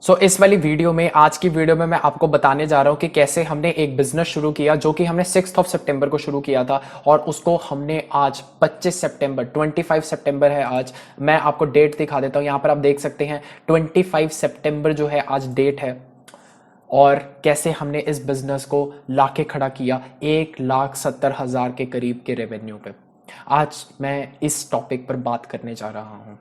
इस वाली वीडियो में आज की वीडियो में मैं आपको बताने जा रहा हूं कि कैसे हमने एक बिजनेस शुरू किया जो कि हमने 6 सितंबर को शुरू किया था और उसको हमने आज 25 सितंबर 25 सितंबर है आज। मैं आपको डेट दिखा देता हूं, यहां पर आप देख सकते हैं 25 सितंबर जो है आज डेट है। और कैसे हमने इस बिजनेस को लाके खड़ा किया 1,70,000 के करीब के रेवेन्यू पे। आज मैं इस टॉपिक पर बात करने जा रहा हूं।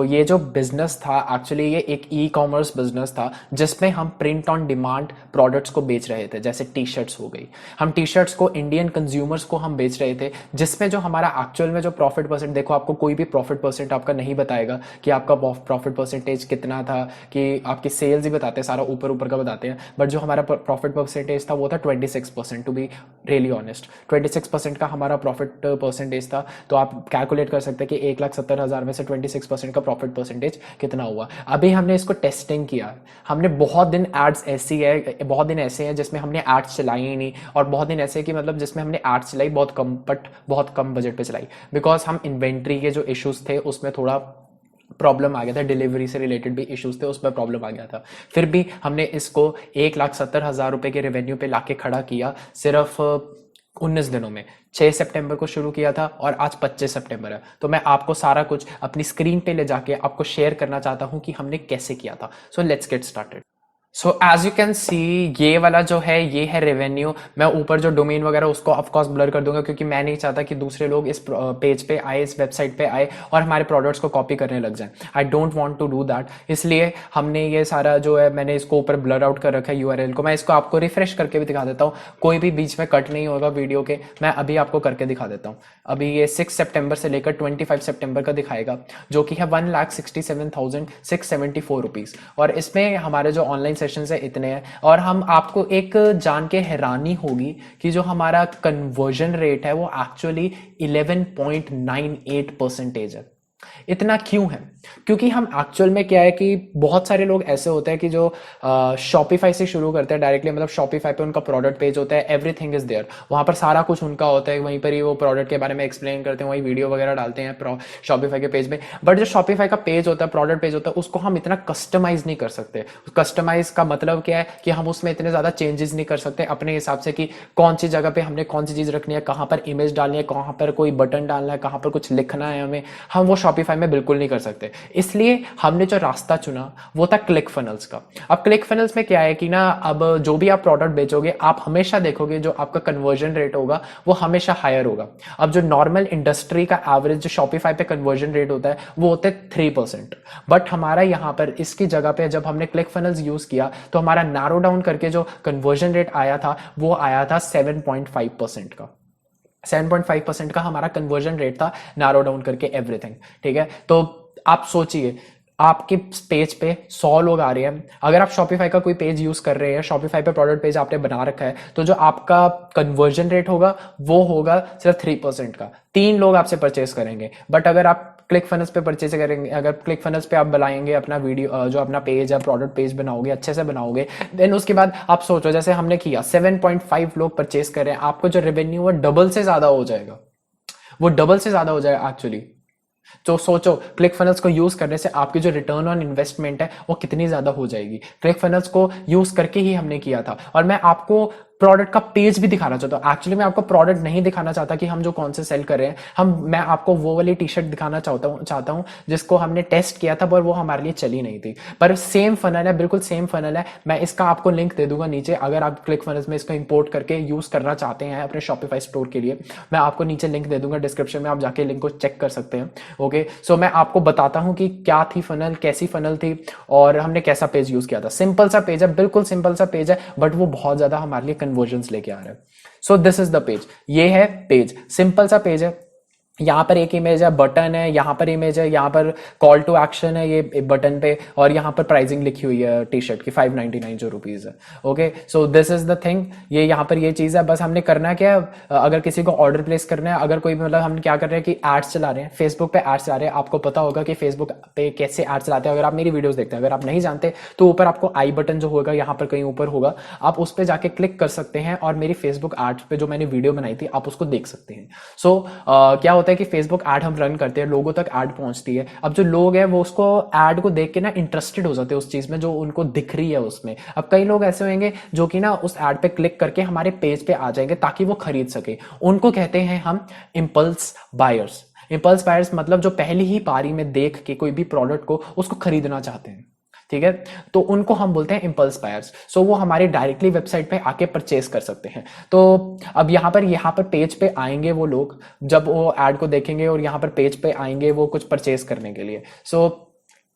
ये जो बिजनेस था एक्चुअली ये एक ई कॉमर्स बिजनेस था जिसमें हम प्रिंट ऑन डिमांड प्रोडक्ट्स को बेच रहे थे, जैसे टी शर्ट्स हो गई। हम टी शर्ट्स को इंडियन कंज्यूमर्स को हम बेच रहे थे, जिसमें जो हमारा एक्चुअल में जो प्रॉफिट परसेंट, देखो आपको कोई भी प्रॉफिट परसेंट आपका नहीं बताएगा कि आपका प्रॉफिट परसेंटेज कितना था, कि आपकी सेल्स ही बताते हैं, सारा ऊपर ऊपर का बताते हैं। बट जो हमारा प्रॉफिट परसेंटेज था वो था 26%, टू बी रियली ऑनेस्ट 26% का हमारा प्रॉफिट परसेंटेज था। तो आप कैलकुलेट कर सकते हैं कि 1,70,000 में से 26% का प्रॉफिट परसेंटेज कितना हुआ। अभी हमने इसको टेस्टिंग किया, हमने बहुत दिन एड्स बहुत दिन ऐसे हैं जिसमें हमने एड्स चलाई ही नहीं, और बहुत दिन ऐसे कि मतलब जिसमें हमने एड्स चलाई बहुत कम, बट बहुत कम बजट पे चलाई, बिकॉज हम इन्वेंट्री के जो इश्यूज थे उसमें थोड़ा प्रॉब्लम आ गया था, डिलीवरी से रिलेटेड भी इश्यूज थे, उसमें प्रॉब्लम आ गया था। फिर भी हमने इसको 1,70,000 रुपए के रेवेन्यू पे लाके खड़ा किया सिर्फ 19 दिनों में। 6 सितंबर को शुरू किया था और आज 25 सितंबर है। तो मैं आपको सारा कुछ अपनी स्क्रीन पे ले जाके आपको शेयर करना चाहता हूं कि हमने कैसे किया था। Let's get started. As you can see, ये वाला जो है ये है रेवेन्यू। मैं ऊपर जो डोमेन वगैरह उसको ऑफकोर्स ब्लर कर दूंगा, क्योंकि मैं नहीं चाहता कि दूसरे लोग इस पेज पे आए, इस वेबसाइट पे आए और हमारे प्रोडक्ट्स को कॉपी करने लग जाएं। I don't want to do that, इसलिए हमने ये सारा जो है मैंने इसको ऊपर ब्लर आउट कर रखा है यूआरएल को। मैं इसको आपको रिफ्रेश करके भी दिखा देता हूँ, कोई भी बीच में कट नहीं होगा वीडियो के। मैं अभी आपको करके दिखा देता हूँ। अभी ये 6 सितंबर से लेकर 25 सितंबर का दिखाएगा, जो कि है 1,67,674 रुपीज। और इसमें हमारे जो ऑनलाइन सेशन है इतने हैं। और हम आपको एक जान के हैरानी होगी कि जो हमारा कन्वर्जन रेट है वो एक्चुअली 11.98% है। इतना क्यों है? क्योंकि हम एक्चुअल में क्या है कि बहुत सारे लोग ऐसे होते हैं कि जो शॉपिफाई से शुरू करते हैं डायरेक्टली, मतलब शॉपिफाई पे उनका प्रोडक्ट पेज होता है, एवरीथिंग इज देयर, वहां पर सारा कुछ उनका होता है, वहीं पर ही वो प्रोडक्ट के बारे में एक्सप्लेन करते हैं, वही वीडियो वगैरह डालते हैं शॉपिफाई के पेज में। बट जो शॉपिफाई का पेज होता है, प्रोडक्ट पेज होता है, उसको हम इतना कस्टमाइज नहीं कर सकते। कस्टमाइज का मतलब क्या है कि हम उसमें इतने ज्यादा चेंजेस नहीं कर सकते अपने हिसाब से कि कौन सी जगह पे हमने कौन सी चीज रखनी है, कहां पर इमेज डालनी है, कहां पर कोई बटन डालना है, कहां पर कुछ लिखना है हमें, हम वो शॉपिफाई में बिल्कुल नहीं कर सकते। इसलिए हमने जो रास्ता चुना वो था क्लिक फनल्स का। अब क्लिक फनल्स में क्या है कि ना, अब जो भी आप प्रोडक्ट बेचोगे आप हमेशा देखोगे जो आपका कन्वर्जन रेट होगा वो हमेशा हायर होगा। अब जो नॉर्मल इंडस्ट्री का एवरेज जो शॉपिफाई पे कन्वर्जन रेट होता है वो होता है 3%। बट हमारा यहां पर इसकी जगह पे जब हमने क्लिक फनल्स यूज किया तो हमारा नैरो डाउन करके जो कन्वर्जन रेट आया था वो आया था 7.5% का। 7.5% का हमारा कन्वर्जन रेट था, नैरो डाउन करके एवरीथिंग। ठीक है, तो आप सोचिए आपके पेज पे 100 लोग आ रहे हैं, अगर आप शॉपिफाई का कोई पेज यूज कर रहे हैं, शॉपिफाई पे प्रोडक्ट पेज आपने बना रखा है, तो जो आपका कन्वर्जन रेट होगा वो होगा सिर्फ 3% का। 3 लोग आपसे परचेस करेंगे। बट अगर आप क्लिक फनल्स पे परचेस करेंगे, अगर क्लिक फनल्स पे आप बनाएंगे अपना वीडियो, जो अपना पेज है, प्रोडक्ट पेज बनाओगे, अच्छे से बनाओगे, देन उसके बाद आप सोचो जैसे हमने किया 7.5 लोग परचेस कर रहे हैं, आपको जो रेवेन्यू है डबल से ज्यादा हो जाएगा, वो डबल से ज्यादा हो जाएगा एक्चुअली। तो सोचो क्लिक फनल्स को यूज करने से आपकी जो रिटर्न ऑन इन्वेस्टमेंट है वो कितनी ज्यादा हो जाएगी। क्लिक फनल्स को यूज करके ही हमने किया था। और मैं आपको प्रोडक्ट का पेज भी दिखाना चाहता हूं। एक्चुअली मैं आपको प्रोडक्ट नहीं दिखाना चाहता कि हम जो कौन से सेल कर रहे हैं, मैं आपको वो वाली टी शर्ट दिखाना चाहता हूं जिसको हमने टेस्ट किया था पर वो हमारे लिए चली नहीं थी। पर सेम फनल है, बिल्कुल सेम फनल है। मैं इसका आपको लिंक दे दूंगा नीचे, अगर आप क्लिक फनल्स में इसको इंपोर्ट करके यूज करना चाहते हैं अपने शॉपिफाई स्टोर के लिए, मैं आपको नीचे लिंक दे दूंगा डिस्क्रिप्शन में, आप जाके लिंक को चेक कर सकते हैं। ओके, सो मैं आपको बताता हूं कि क्या थी फनल, कैसी फनल थी और हमने कैसा पेज यूज किया था। सिंपल सा पेज है, बिल्कुल सिंपल सा पेज है, बट वो बहुत ज्यादा हमारे लिए कन्वर्जन लेके आ रहा है। So this is the page, ये है पेज, सिंपल सा पेज है। यहां पर एक इमेज है, बटन है, यहां पर इमेज है, यहां पर कॉल टू एक्शन है ये बटन पे, और यहां पर प्राइसिंग लिखी हुई है टी शर्ट की 599 जो रुपीज है। Okay, so this is the thing, ये यहां पर ये चीज है। बस हमने करना क्या है, अगर किसी को ऑर्डर प्लेस करना है, अगर कोई मतलब हम क्या कर रहे हैं कि एड्स चला रहे हैं, फेसबुक पे एड्स चला रहे हैं, आपको पता होगा कि फेसबुक पे कैसे एड्स चलाते हैं। अगर आप मेरी वीडियोस देखते हैं, अगर आप नहीं जानते तो ऊपर आपको आई बटन जो होगा यहाँ पर कहीं ऊपर होगा, आप उस पर जाके क्लिक कर सकते हैं और मेरी फेसबुक एड्स पे जो मैंने वीडियो बनाई थी आप उसको देख सकते हैं। सो क्या होता है कि फेसबुक ऐड हम रन करते हैं, लोगों तक ऐड पहुंचती है। अब जो लोग हैं वो उसको ऐड को देख के ना इंटरेस्टेड हो जाते हैं उस चीज में जो उनको दिख रही है उसमें। अब कई लोग ऐसे होंगे जो कि ना उस ऐड पे क्लिक करके हमारे पेज पे आ जाएंगे ताकि वो खरीद सके। उनको कहते हैं हम इम्पल्स बायर्स। इम्पल्स बायर्स मतलब जो पहली ही पारी में देख के कोई भी प्रोडक्ट को उसको खरीदना चाहते हैं, ठीक है, तो उनको हम बोलते हैं इम्पल्स बायर्स। सो वो हमारे डायरेक्टली वेबसाइट पे आके परचेज कर सकते हैं। तो अब यहाँ पर पेज पे आएंगे वो लोग, जब वो ऐड को देखेंगे और यहाँ पर पेज पे आएंगे वो कुछ परचेज करने के लिए। सो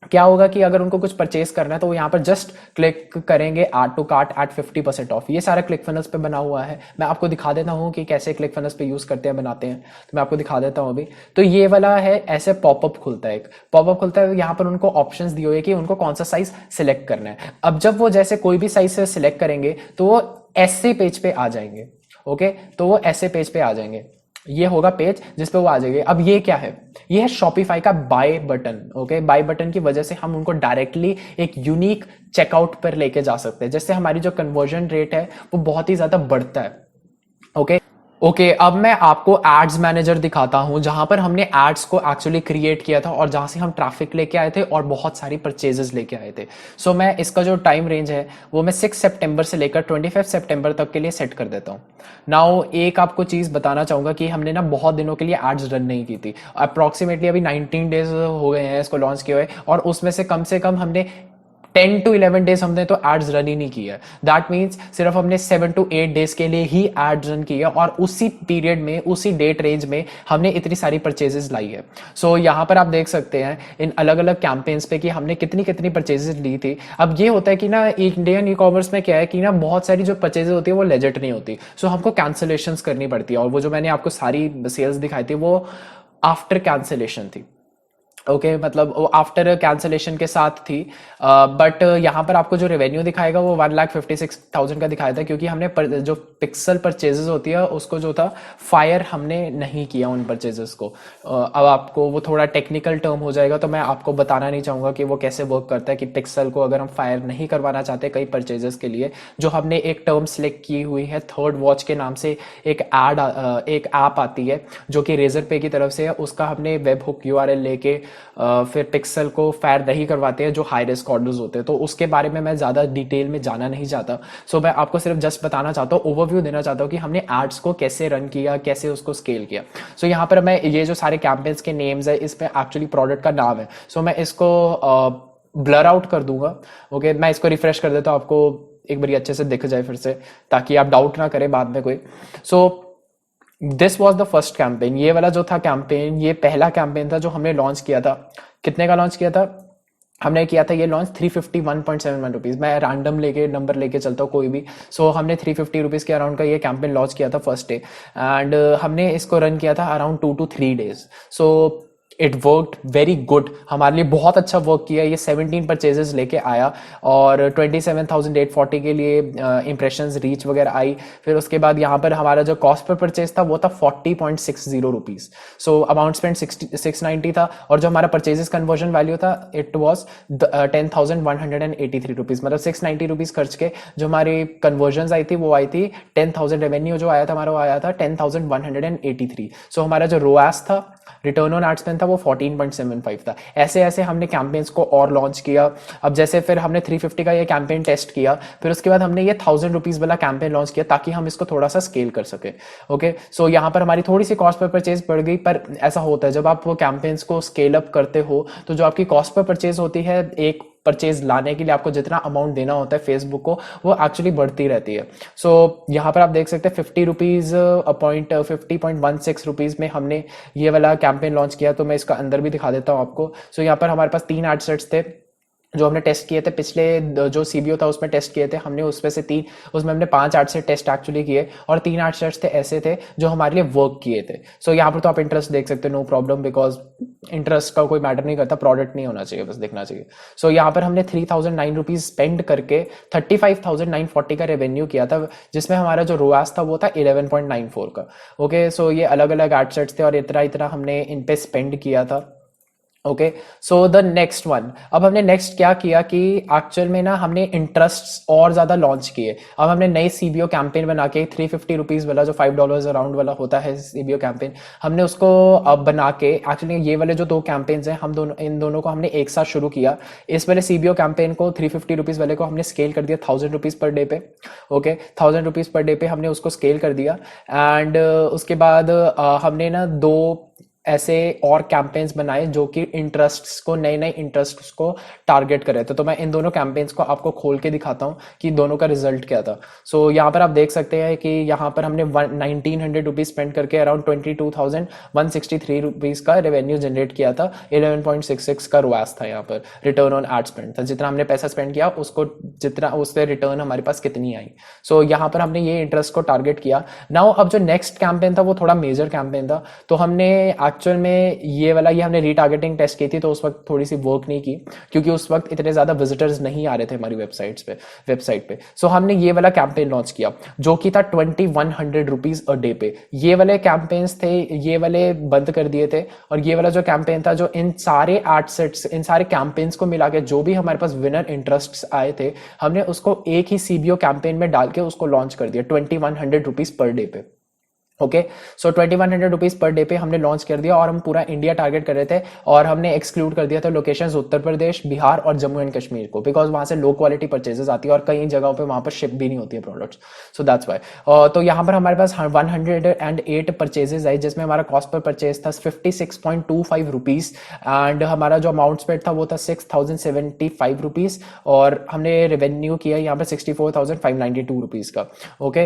क्या होगा कि अगर उनको कुछ परचेज करना है तो वो यहाँ पर जस्ट क्लिक करेंगे add to cart at 50% off. ये सारा क्लिक फनल्स पे बना हुआ है। मैं आपको दिखा देता हूँ कि कैसे क्लिक फनल्स पे यूज करते हैं, बनाते हैं, तो मैं आपको दिखा देता हूँ अभी। तो ये वाला है, ऐसे पॉपअप खुलता है, एक पॉपअप खुलता है, यहाँ पर उनको ऑप्शंस दिए हुए कि उनको कौन सा साइज सिलेक्ट करना है। अब जब वो जैसे कोई भी साइज से सिलेक्ट करेंगे तो वो ऐसे पेज पे आ जाएंगे। ओके, तो वो ऐसे पेज पे आ जाएंगे, ये होगा पेज जिस पे वो आ जाएंगे। अब ये क्या है, ये है शॉपिफाई का buy button. Okay, buy button की वजह से हम उनको डायरेक्टली एक यूनिक चेकआउट पर लेके जा सकते हैं, जिससे हमारी जो कन्वर्जन रेट है वो बहुत ही ज्यादा बढ़ता है। ओके ओके, अब मैं आपको एड्स मैनेजर दिखाता हूं जहां पर हमने एड्स को एक्चुअली क्रिएट किया था और जहां से हम ट्रैफिक लेके आए थे और बहुत सारी परचेजेस लेके आए थे। सो मैं इसका जो टाइम रेंज है वो मैं 6 सितंबर से लेकर 25 सितंबर तक के लिए सेट कर देता हूं। नाउ एक आपको चीज बताना चाहूंगा कि हमने ना बहुत दिनों के लिए एड्स रन नहीं की थी। अप्रोक्सीमेटली अभी 19 डेज हो गए हैं इसको लॉन्च किए हुए, और उसमें से कम हमने 10 to 11 डेज हमने तो एड्स रन ही नहीं किया। दैट मीन्स सिर्फ हमने 7 to 8 डेज के लिए ही एड्स रन किया, और उसी पीरियड में, उसी डेट रेंज में हमने इतनी सारी परचेजेस लाई है। सो यहाँ पर आप देख सकते हैं इन अलग अलग कैंपेन्स पे कि हमने कितनी कितनी परचेजेस ली थी। अब ये होता है कि ना इंडियन ई कॉमर्स में क्या है कि ना बहुत सारी जो परचेजेस होती है वो लेजिट नहीं होती, सो हमको कैंसिलेशंस करनी पड़ती है, और वो जो मैंने आपको सारी सेल्स दिखाई थी वो आफ्टर कैंसिलेशन थी। ओके मतलब वो आफ्टर कैंसलेशन के साथ थी। बट यहाँ पर आपको जो रेवेन्यू दिखाएगा वो 1,56,000 का दिखाया था, क्योंकि हमने जो पिक्सल परचेजेस होती है उसको जो था फायर हमने नहीं किया उन परचेजेस को। अब आपको वो थोड़ा टेक्निकल टर्म हो जाएगा, तो मैं आपको बताना नहीं चाहूँगा कि वो कैसे वर्क करता है, कि पिक्सल को अगर हम फायर नहीं करवाना चाहते कई परचेजेस के लिए, जो हमने एक टर्म सेलेक्ट की हुई है, थर्ड वॉच के नाम से एक ऐप आती है जो कि रेजर पे की तरफ से है, उसका हमने वेब हुक यूआरएल लेके फिर पिक्सल को फायर नहीं करवाते हैं जो हाई रिस्क ऑर्डर्स होते हैं। तो उसके बारे में मैं ज़्यादा डिटेल में जाना नहीं चाहता। सो मैं आपको सिर्फ जस्ट बताना चाहता हूँ, ओवरव्यू देना चाहता हूँ कि हमने एड्स को कैसे रन किया, कैसे उसको स्केल किया। सो यहाँ पर मैं ये जो सारे कैंपेन्स के नेम्स है इसमें एक्चुअली प्रोडक्ट का नाम है, सो मैं इसको ब्लर आउट कर दूंगा। ओके, मैं इसको रिफ्रेश कर देता हूँ, आपको एक बार अच्छे से दिख जाए फिर से, ताकि आप डाउट ना करें बाद में कोई। So this was the first campaign. ये वाला जो था कैंपेन, ये पहला कैंपेन था जो हमने लॉन्च किया था। कितने का लॉन्च किया था हमने? किया था ये लॉन्च 351.71 रुपीज़। मैं रैंडम लेके नंबर लेके चलता हूँ कोई भी। सो हमने 350 रुपीज़ के अराउंड का ये कैंपेन लॉन्च किया था फर्स्ट डे, एंड हमने इसको रन किया था around 2 to 3 days. So it worked very good, हमारे लिए बहुत अच्छा वर्क किया। ये 17 परचेजेस लेके आया और 27,840 के लिए इंप्रेशंस रीच वगैरह आई। फिर उसके बाद यहाँ पर हमारा जो कॉस्ट पर परचेज था वो था 40.60 रुपीज़। सो अमाउंट स्पेंड 690 था, और जो हमारा परचेजेस कन्वर्जन वैल्यू था इट वॉज 10,183 रुपीज़। मतलब 690 रुपीज़ खर्च के जो हमारी कन्वर्जन आई थी वो आई थी 10,000। रेवेन्यू जो आया था हमारा वो आया था 10,183। सो हमारा जो रोआस था, रिटर्न ऑन एड स्पेंड था, वो 14.75 था। ऐसे ऐसे हमने कैंपेन्स को और लॉन्च किया। अब जैसे फिर हमने 350 का ये कैंपेन टेस्ट किया, फिर उसके बाद हमने ये 1,000 रुपीज़ वाला कैंपेन लॉन्च किया ताकि हम इसको थोड़ा सा स्केल कर सके। ओके, सो यहाँ पर हमारी थोड़ी सी कॉस्ट पर परचेज बढ़ गई, पर ऐसा होता है जब आप वो कैंपेन्स को स्केल अप करते हो तो जो आपकी कॉस्ट पर परचेज होती है, एक परचेज लाने के लिए आपको जितना अमाउंट देना होता है फेसबुक को, वो एक्चुअली बढ़ती रहती है। सो यहाँ पर आप देख सकते हैं 50.16 रुपीज़ में हमने ये वाला कैंपेन लॉन्च किया। तो मैं इसका अंदर भी दिखा देता हूँ आपको। सो यहाँ पर हमारे पास 3 एड सेट्स थे जो हमने टेस्ट किए थे। पिछले जो सीबीओ था उसमें टेस्ट किए थे हमने, उसमें से 3, उसमें हमने 5 एड सेट टेस्ट एक्चुअली किए, और 3 एड सेट्स थे ऐसे थे जो हमारे लिए वर्क किए थे। सो यहाँ पर तो आप इंटरेस्ट देख सकते हो, नो प्रॉब्लम, बिकॉज इंटरेस्ट का कोई मैटर नहीं करता, प्रोडक्ट नहीं होना चाहिए, बस देखना चाहिए। सो यहाँ पर हमने 3,009 रुपीज़ स्पेंड करके 35,940 का रेवेन्यू किया था, जिसमें हमारा जो रोआस था वो था 11.94 का। ओके, सो ये अलग अलग एड सेट्स थे और इतना इतना हमने इन पे स्पेंड किया था। Okay, so the next one, अब हमने नेक्स्ट क्या किया कि एक्चुअल में ना हमने इंटरेस्ट और ज़्यादा लॉन्च किए। अब हमने नई सीबीओ कैंपेन बना के 350 रुपीज़ वाला जो $5 अराउंड वाला होता है सीबीओ कैंपेन, हमने उसको अब बना के एक्चुअली ये वाले जो दो कैंपेन्स हैं हम दोनों इन दोनों को हमने एक साथ शुरू किया। इस वाले सीबीओ कैंपेन को 350 रुपीज़ वाले को हमने स्केल कर दिया 1000 रुपीज़ पर डे पे। ओके, 1000 रुपीज़ पर डे पे हमने उसको स्केल कर दिया। एंड उसके बाद हमने ना दो ऐसे और कैंपेन्स बनाए जो कि इंटरेस्ट्स को, नए नए इंटरेस्ट्स को टारगेट करे थे। तो मैं इन दोनों कैंपेन्स को आपको खोल के दिखाता हूँ कि दोनों का रिजल्ट क्या था। सो यहाँ पर आप देख सकते हैं कि यहाँ पर हमने 1900 रुपीज़ स्पेंड करके अराउंड 22,163 रुपीज़ का रेवेन्यू जनरेट किया था। 11.66 का रोआस था, यहाँ पर रिटर्न ऑन एड स्पेंड था। जितना हमने पैसा स्पेंड किया उसको जितना उससे रिटर्न हमारे पास कितनी आई। सो यहाँ पर हमने ये इंटरेस्ट को टारगेट किया। नाउ अब जो नेक्स्ट कैंपेन था वो थोड़ा मेजर कैंपेन था, तो हमने एक्चुअल में ये हमने रीटारगेटिंग टेस्ट की थी, तो उस वक्त थोड़ी सी वर्क नहीं की क्योंकि उस वक्त इतने ज़्यादा विजिटर्स नहीं आ रहे थे हमारी वेबसाइट पे। सो हमने ये वाला कैंपेन लॉन्च किया जो कि था 2100 रुपीज़ अ डे पे। ये वाले कैंपेन्स थे, ये वाले बंद कर दिए थे। और ये वाला जो कैंपेन था, जो इन सारे एड सेट्स, इन सारे कैंपेन्स को मिला के जो भी हमारे पास विनर इंटरेस्ट आए थे, हमने उसको एक ही सीबीओ कैंपेन में डाल के उसको लॉन्च कर दिया 2100 रुपीज़ पर डे पे। ओके, सो 2100 रुपीज़ पर डे पे हमने लॉन्च कर दिया और हम पूरा इंडिया टारगेट कर रहे थे। और हमने एक्सक्लूड कर दिया था लोकेशंस उत्तर प्रदेश, बिहार और जम्मू एंड कश्मीर को, बिकॉज वहाँ से लो क्वालिटी परचेजेस आती है और कई जगहों पे वहाँ पर शिप भी नहीं होती है प्रोडक्ट्स। So that's why. तो यहाँ पर हमारे पास 108 परचेजेस आई, जिसमें हमारा कॉस्ट पर परचेज था 56.25 रुपीज़। एंड हमारा जो अमाउंट स्पेड था वो था 6075 रुपीज़। और हमने रेवेन्यू किया यहाँ पर 64,592 रुपीज़ का। ओके,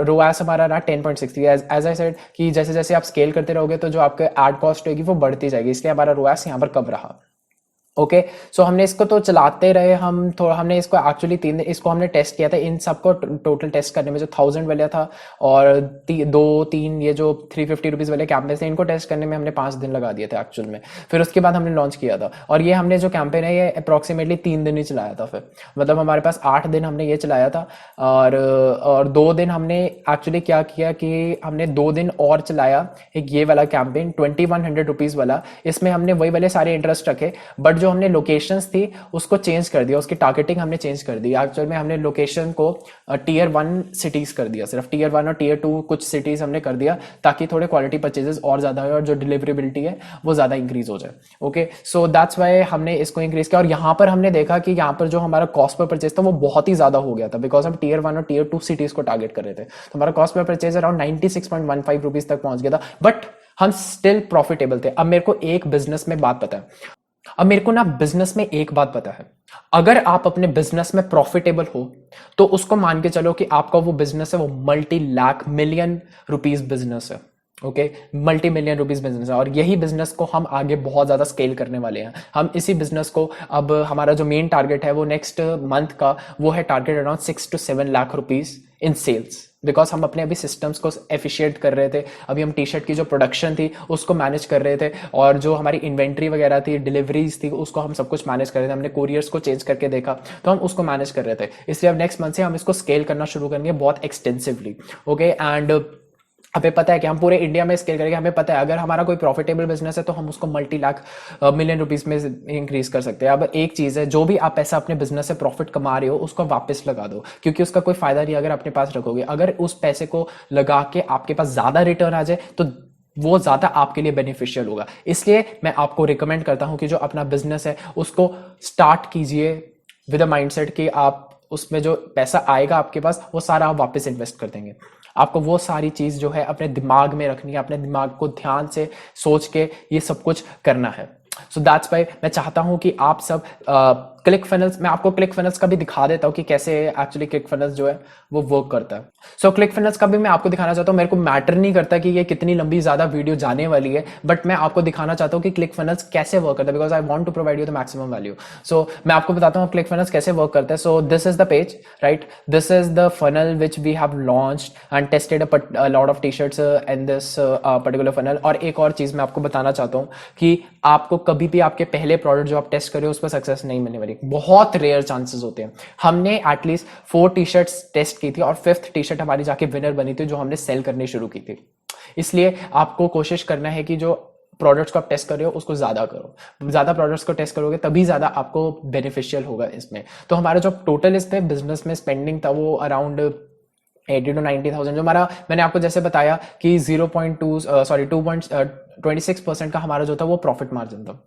रोआस हमारा रहा 10.63। एज आई सेड कि जैसे जैसे आप स्केल करते रहोगे तो जो आपके एड कॉस्ट होगी वो बढ़ती जाएगी, इसलिए हमारा रोआस यहाँ पर कम रहा। ओके, सो हमने इसको तो चलाते रहे, हमने इसको एक्चुअली इसको हमने टेस्ट किया था। इन सबको टोटल टेस्ट करने में जो 1000 वाला था और 2-3 ये जो 350 रुपीज़ वाले कैंपेन थे, इनको टेस्ट करने में हमने 5 दिन लगा दिए थे एक्चुअल में। फिर उसके बाद हमने लॉन्च किया था। और ये हमने जो कैंपेन है ये अप्रॉक्सीमेटली 3 दिन ही चलाया था। फिर मतलब हमारे पास 8 दिन हमने ये चलाया था। और 2 दिन हमने एक्चुअली क्या किया कि हमने 2 दिन और चलाया एक ये वाला कैंपेन 2100 रुपीज़ वाला। इसमें हमने वही वाले सारे इंटरेस्ट रखे, बट जो हमने लोकेशंस थी उसको चेंज कर दिया, उसकी टारगेटिंग हमने चेंज कर दी। एक्चुअल में हमने लोकेशन को टियर 1 सिटीज कर दिया, सिर्फ टियर 1 और टियर 2 कुछ सिटीज हमने कर दिया, ताकि थोड़े क्वालिटी परचेजेस और ज्यादा हो और जो डिलीवरेबिलिटी है वो ज्यादा इंक्रीज हो जाए। ओके, सो दैट्स वाई हमने इसको इंक्रीज किया। और यहाँ पर हमने देखा कि यहाँ पर जो हमारा कॉस्ट पर परचेज था वो बहुत ही ज्यादा हो गया था, बिकॉज हम टियर 1 और टियर 2 सिटीज को टारगेट कर रहे थे। तो हमारा cost per purchase around 96.15 rupees तक पहुंच गया था, बट हम स्टिल प्रॉफिटेबल थे। अब मेरे को एक बिजनेस में बात पता है, अब मेरे को ना बिजनेस में एक बात पता है, अगर आप अपने बिजनेस में प्रॉफिटेबल हो तो उसको मान के चलो कि आपका वो बिजनेस है वो multi lakh million rupees business है। Okay, multi million rupees business है और यही बिजनेस को हम आगे बहुत ज्यादा स्केल करने वाले हैं। हम इसी बिजनेस को, अब हमारा जो मेन टारगेट है वो नेक्स्ट मंथ का वो है target around 6 to 7 lakh rupees in sales, because हम अपने अभी सिस्टम्स को एफिशिएट कर रहे थे। अभी हम टी शर्ट की जो प्रोडक्शन थी उसको मैनेज कर रहे थे, और जो हमारी इन्वेंट्री वगैरह थी, डिलीवरीज थी, उसको हम सब कुछ मैनेज कर रहे थे। हमने कोरियर्स को चेंज करके देखा तो हम उसको मैनेज कर रहे थे। इसलिए अब नेक्स्ट मंथ से हम इसको स्केल करना शुरू करेंगे बहुत एक्सटेंसिवली। ओके, एंड हमें पता है कि हम पूरे इंडिया में स्केल करेंगे। हमें पता है अगर हमारा कोई प्रॉफिटेबल बिजनेस है तो हम उसको मल्टी लाख मिलियन रुपीस में इंक्रीज कर सकते हैं। अब एक चीज है, जो भी आप पैसा अपने बिजनेस से प्रॉफिट कमा रहे हो उसको वापस लगा दो, क्योंकि उसका कोई फायदा नहीं अगर अपने पास रखोगे। अगर उस पैसे को लगा के आपके पास ज्यादा रिटर्न आ जाए तो वो ज्यादा आपके लिए बेनिफिशियल होगा। इसलिए मैं आपको रिकमेंड करता हूं कि जो अपना बिजनेस है उसको स्टार्ट कीजिए विद अ माइंडसेट कि आप उसमें जो पैसा आएगा आपके पास वो सारा आप वापस इन्वेस्ट कर देंगे। आपको वो सारी चीज जो है अपने दिमाग में रखनी है, अपने दिमाग को ध्यान से सोच के ये सब कुछ करना है। सो दैट्स वाई मैं चाहता हूं कि आप सब क्लिक फनल्स, मैं आपको क्लिक फनल्स का भी दिखा देता हूं कि कैसे एक्चुअली क्लिक फनल्स जो है वो वर्क करता है। सो क्लिक फनल्स का भी मैं आपको दिखाना चाहता हूं। मेरे को मैटर नहीं करता कि ये कितनी लंबी ज्यादा वीडियो जाने वाली है, बट मैं आपको दिखाना चाहता हूं कि क्लिक फनल्स कैसे वर्क करता है, because I want to provide you the maximum value. So मैं आपको बताता हूं क्लिक फनल्स कैसे वर्क करता है। So this is the page, right, this is the funnel which we have launched and tested a lot of T shirts in this particular funnel. और एक और चीज मैं आपको बताना चाहता हूं कि आपको कभी भी आपके पहले प्रोडक्ट जो आप टेस्ट कर रहे हो उस पर सक्सेस नहीं मिलने वाली, बहुत रेयर चांसेस होते हैं। हमने एटलीस्ट 4 टी शर्ट्स टेस्ट की थी और 5th टी शर्ट हमारी जाके विनर बनी थी जो हमने सेल करनी शुरू की थी। इसलिए आपको कोशिश करना है कि जो प्रोडक्ट्स को आप टेस्ट कर रहे हो उसको ज़्यादा करो, ज़्यादा प्रोडक्ट्स को टेस्ट करोगे तभी ज़्यादा आपको बेनिफिशियल होगा इसमें। तो हमारा जो टोटल इस पे बिजनेस में स्पेंडिंग था वो अराउंड 80 to 90,000, जो हमारा मैंने आपको जैसे बताया कि 2.26% का हमारा जो था वो प्रॉफिट मार्जिन था।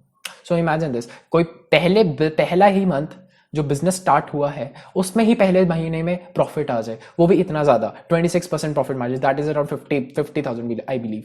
सो इमेजिन दिस, कोई पहला ही मंथ जो बिजनेस स्टार्ट हुआ है उसमें ही पहले महीने में प्रॉफिट आ जाए, वो भी इतना ज्यादा 26% profit margin, that is around 50,000 I believe,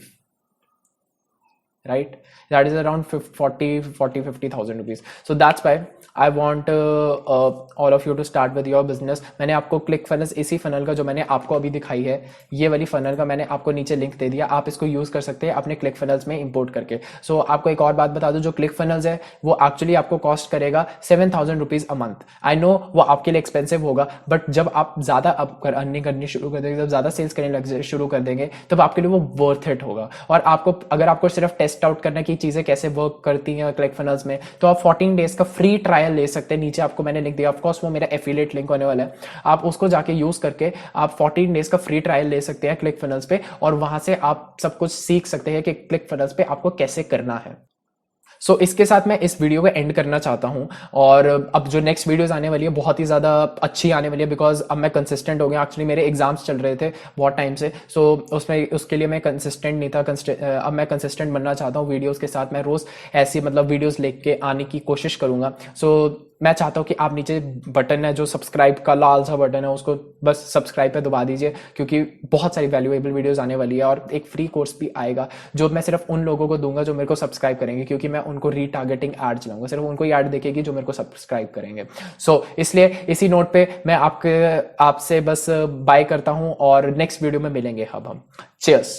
right? That is around 50,000 rupees. So that's why I want all of you to start with your business. मैंने आपको क्लिक फनल्स, इसी फनल का जो मैंने आपको अभी दिखाई है, ये वाली फनल का मैंने आपको नीचे लिंक दे दिया, आप इसको यूज कर सकते हैं अपने क्लिक फनल्स में इंपोर्ट करके। सो आपको एक और बात बता दूं, जो क्लिक फनल्स है वो एक्चुअली आपको कॉस्ट करेगा 7,000 rupees a month. I know वो आपके लिए एक्सपेंसिव होगा, बट जब आप ज्यादा अर्निंग करनी शुरू कर देंगे, जब ज्यादा सेल्स करने शुरू कर देंगे, तब आपके लिए वो वर्थ इट होगा। और आपको अगर आपको सिर्फ टेस्ट आउट करना कि चीजें कैसे वर्क करती हैं क्लिक फनल्स में, तो आप 14 डेज का फ्री ट्रायल ले सकते हैं। नीचे आपको मैंने लिख दिया, ऑफ कोर्स वो मेरा एफिलिएट लिंक होने वाला है, आप उसको जाके यूज करके आप 14 डेज का फ्री ट्रायल ले सकते हैं क्लिक फनल्स पे, और वहां से आप सब कुछ सीख सकते हैं कि क्लिक फनल्स पे आपको कैसे करना है। सो इसके साथ मैं इस वीडियो को एंड करना चाहता हूं, और अब जो नेक्स्ट वीडियोस आने वाली है बहुत ही ज़्यादा अच्छी आने वाली है, बिकॉज अब मैं कंसिस्टेंट हो गया। एक्चुअली मेरे एग्जाम्स चल रहे थे बहुत टाइम से, सो उसके लिए मैं कंसिस्टेंट नहीं था। अब मैं कंसिस्टेंट बनना चाहता हूँ वीडियोस के साथ। मैं रोज़ ऐसी मतलब वीडियोस लेके आने की कोशिश करूँगा। सो मैं चाहता हूँ कि आप नीचे बटन है जो सब्सक्राइब का, लाल सा बटन है, उसको बस सब्सक्राइब पे दबा दीजिए, क्योंकि बहुत सारी वैल्यूएबल वीडियोस आने वाली है, और एक फ्री कोर्स भी आएगा जो मैं सिर्फ उन लोगों को दूंगा जो मेरे को सब्सक्राइब करेंगे, क्योंकि मैं उनको रीटारगेटिंग ऐड चलाऊंगा, सिर्फ उनको ही ऐड देखेगी जो मेरे को सब्सक्राइब करेंगे। सो इसलिए इसी नोट पे मैं आपसे बस बाय करता हूँ, और नेक्स्ट वीडियो में मिलेंगे अब हम। चीयर्स।